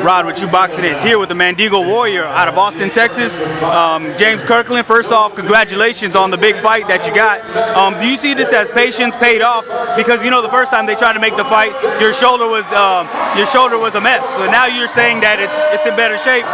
Rod with You Boxing It's here with the Mandingo Warrior out of Austin, Texas. James Kirkland, first off, congratulations on the big fight that you got. Do you see this as patience paid off? Because you know the first time they tried to make the fight, your shoulder was a mess. So now you're saying that it's in better shape.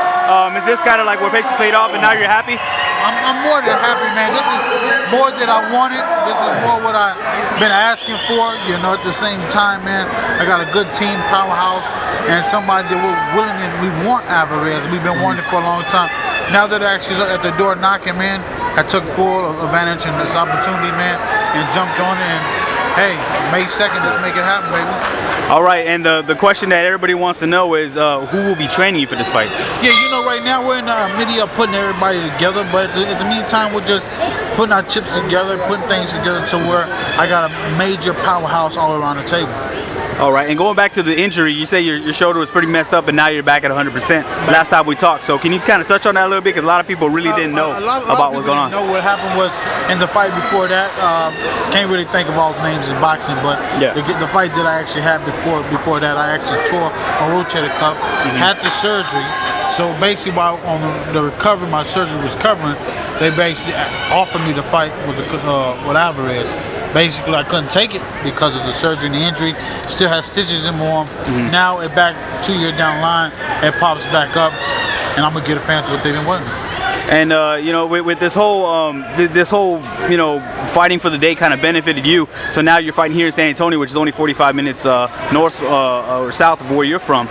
Is this kind of like where patience paid off, and now you're happy? I'm more than happy, man. This is more than I wanted. This is more what I've been asking for. You know, at the same time, man, I got a good team, powerhouse, and somebody that we're willing and we want Alvarez. We've been wanting it for a long time. Now that they're actually at the door knocking, man, I took full advantage of this opportunity, man, and jumped on it. And hey, May 2nd, let's make it happen, baby. All right, and the question that everybody wants to know is who will be training you for this fight? Yeah, you know, right now we're in the media putting everybody together, but at the meantime, we're just putting our chips together, putting things together to where I got a major powerhouse all around the table. All right, and going back to the injury, you say your shoulder was pretty messed up, and now you're back at 100%. Last time we talked, so can you kind of touch on that a little bit? Because a lot of people really didn't know about what's going on. Know what happened was in the fight before that. Can't really think of all the names in boxing, but yeah. the fight that I actually had before that, I actually tore a rotator cuff, had the surgery. So basically, while on the recovery, my surgery was covering, they basically offered me to fight with Alvarez. Basically, I couldn't take it because of the surgery and the injury. Still has stitches in my arm. Now, it back 2 years down the line, it pops back up, and I'm gonna get a fan for what they've been wanting. And you know, with this whole you know, fighting for the day kind of benefited you. So now you're fighting here in San Antonio, which is only 45 minutes north or south of where you're from.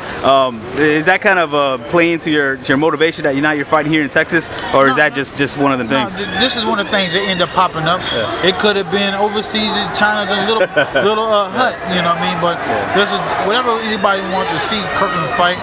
Is that kind of play into your motivation that you're fighting here in Texas, or is that just one of the things? No, this is one of the things that end up popping up. Yeah. It could have been overseas in China, the little hut, you know what I mean? But this is whatever anybody wants to see Kirkland fight.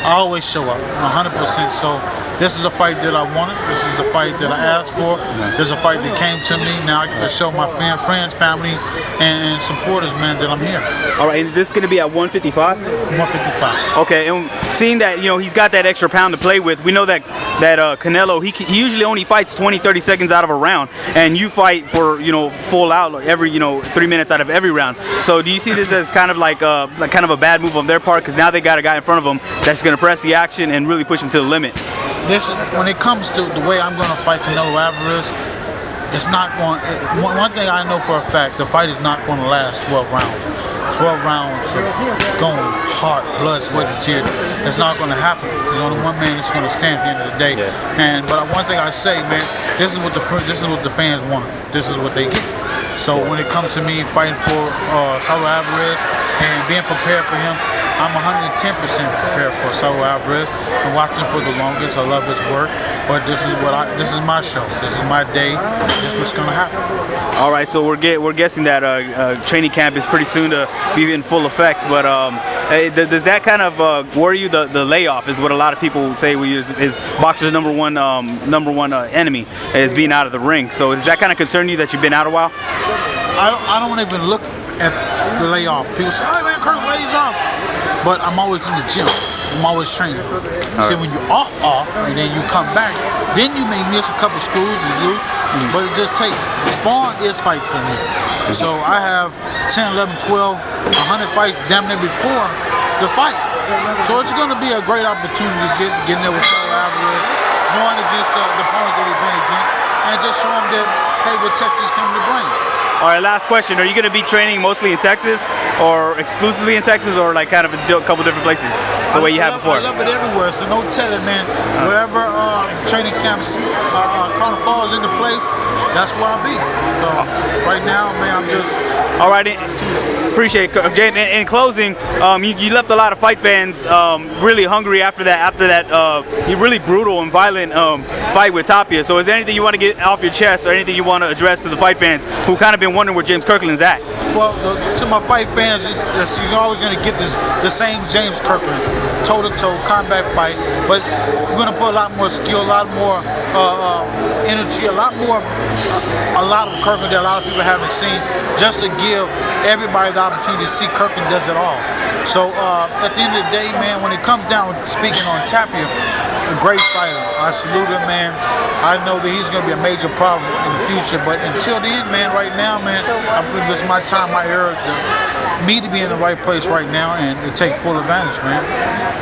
I always show up 100%. So this is a fight that I wanted. This is a fight that I asked for. There's a fight that came to me. Now I get to show my friends, family, and supporters, man, that I'm here. All right, and is this going to be at 155? 155. Okay, and seeing that, you know, he's got that extra pound to play with, we know that Canelo, he usually only fights 20-30 seconds out of a round, and you fight for, you know, full out, like every, you know, 3 minutes out of every round. So do you see this as kind of like kind of a bad move on their part, because now they got a guy in front of them that's going to press the action and really push him to the limit? This, when it comes to the way I'm going to fight Canelo Alvarez, it's not going. One thing I know for a fact, the fight is not going to last 12 rounds. 12 rounds of going hard, blood, sweat, and tears. It's not going to happen. There's only one man that's going to stand at the end of the day. Yeah. But one thing I say, man, this is what the fans want. This is what they get. So when it comes to me fighting for Saul Alvarez and being prepared for him, I'm 110% prepared for Saul Alvarez. I'm watching him for the longest. I love his work, but this is my show. This is my day. This is what's gonna happen. All right, so we're guessing that training camp is pretty soon to be in full effect. But does that kind of worry you? The layoff is what a lot of people say is boxer's number one enemy is being out of the ring. So does that kind of concern you that you've been out a while? I don't even look at the layoff. People say, "Oh man, Kirk lays off," but I'm always in the gym. I'm always training. See, when you're off, and then you come back, then you may miss a couple schools and lose, but it just takes. Spawn is fight for me. So I have 10, 11, 12, 100 fights damn near before the fight. So it's going to be a great opportunity to get in there with Saul Alvarez, knowing against the opponents that he's been against, and just show them that, hey, what Texas coming to bring. All right, last question. Are you going to be training mostly in Texas or exclusively in Texas, or like kind of a couple different places the way you have before? I love it everywhere, so no telling, man. Wherever training camps kind of falls into place, that's where I'll be. So right now, man, I'm just... All right, appreciate it. Jay, in closing, you left a lot of fight fans really hungry after that really brutal and violent fight with Tapia. So is there anything you want to get off your chest, or anything you want to address to the fight fans who kind of been wondering where James Kirkland's at? Well, to my fight fans, you're always going to get the same James Kirkland, toe-to-toe combat fight, but we're going to put a lot more skill, a lot more energy, a lot of Kirkland that a lot of people haven't seen, just to give everybody the opportunity to see Kirkland does it all. So at the end of the day, man, when it comes down to speaking on Tapia, a great fighter. I salute him, man. I know that he's going to be a major problem in the future. But until then, man, right now, man, I feel this is my time, my era, me to be in the right place right now and to take full advantage, man.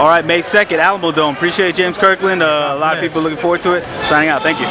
All right, May 2nd, Alamo Dome. Appreciate James Kirkland. A lot of people looking forward to it. Signing out. Thank you.